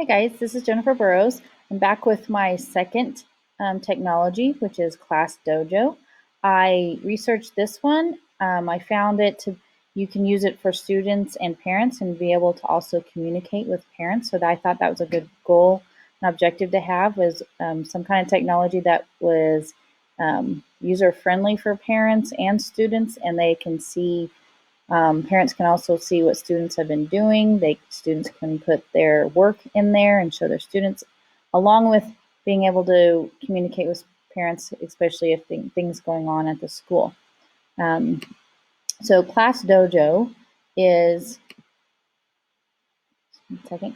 Hey guys, this is Jennifer Burrows. I'm back with my second technology, which is Class Dojo. I researched this one. I found you can use it for students and parents and be able to also communicate with parents. So I thought that was a good goal and objective to have was some kind of technology that was user friendly for parents and students, and they can see parents can also see what students have been doing. Students can put their work in there and show their students, along with being able to communicate with parents, especially if things going on at the school. So Class Dojo is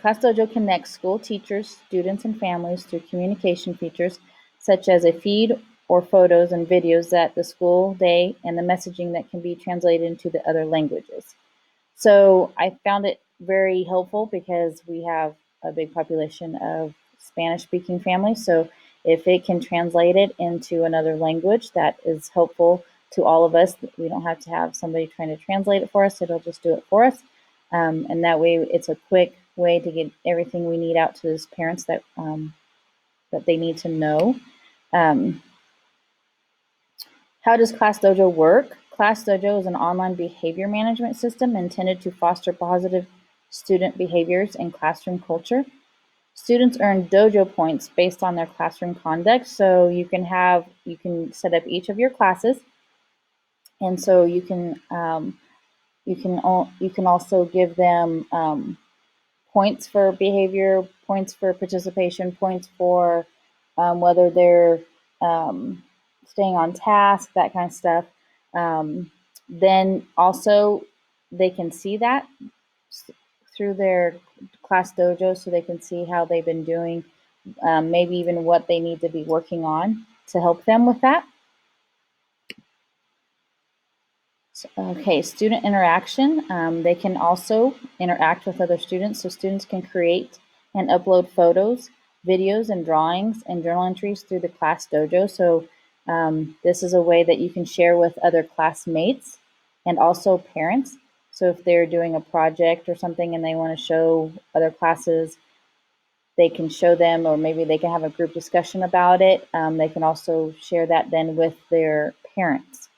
Class Dojo connects school teachers, students, and families through communication features such as a feed or photos and videos that the school day and the messaging that can be translated into the other languages. So I found it very helpful because we have a big population of Spanish-speaking families. So if it can translate it into another language, that is helpful to all of us. We don't have to have somebody trying to translate it for us. It'll just do it for us. And that way it's a quick way to get everything we need out to those parents that they need to know. How does Class Dojo work? Class Dojo is an online behavior management system intended to foster positive student behaviors and classroom culture. Students earn dojo points based on their classroom conduct. So you can set up each of your classes, and so you can also give them points for behavior, points for participation, points for whether they're staying on task, that kind of stuff. Then also they can see that through their Class Dojo, so they can see how they've been doing, maybe even what they need to be working on to help them with that. Okay, student interaction. They can also interact with other students, so students can create and upload photos, videos, and drawings and journal entries through the Class Dojo. So this is a way that you can share with other classmates and also parents. So if they're doing a project or something and they want to show other classes, they can show them, or maybe they can have a group discussion about it. They can also share that then with their parents.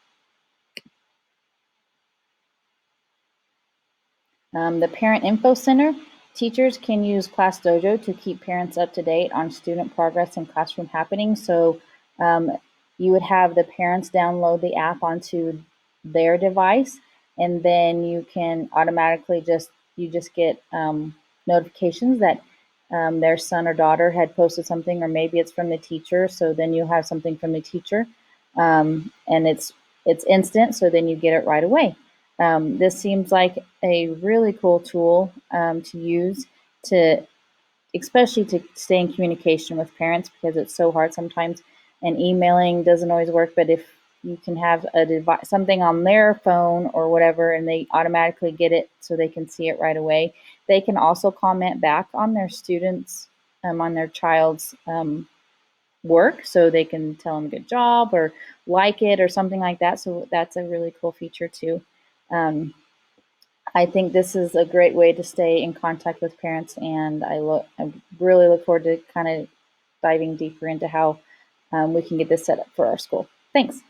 The Parent Info Center. Teachers can use Class Dojo to keep parents up to date on student progress and classroom happenings. So you would have the parents download the app onto their device, and then you can automatically just get notifications that their son or daughter had posted something, or maybe it's from the teacher. So then you have something from the teacher, and it's instant. So then you get it right away. This seems like a really cool tool to use especially to stay in communication with parents, because it's so hard sometimes, and emailing doesn't always work. But if you can have something on their phone or whatever, and they automatically get it so they can see it right away. They can also comment back on their students, on their child's work, so they can tell them good job or like it or something like that. So that's a really cool feature too. I think this is a great way to stay in contact with parents, and I really look forward to kind of diving deeper into how we can get this set up for our school. Thanks.